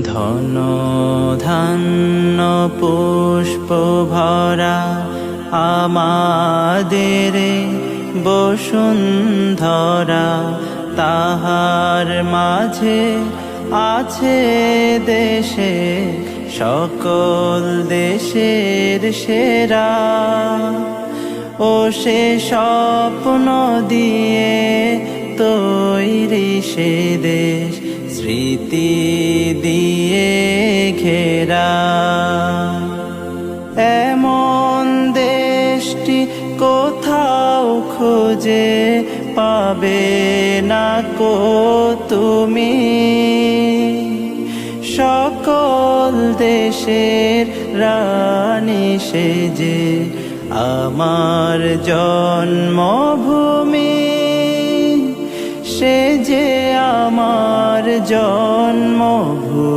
ধন ধান্য পুষ্প ভরা আমাদের বসুন্ধরা, তাহার মাঝে আছে দেশে সকল দেশের সেরা। ও সে স্বপ্ন দিয়ে তৈরি সে দেশ, স্মৃতি দিয়ে ঘেরা। এমন দেশটি কোথাও খুঁজে পাবে না কো তুমি, সকল দেশের রানী সেজে আমার জন্মভূমি, সে যে আমার জন্মভূমি।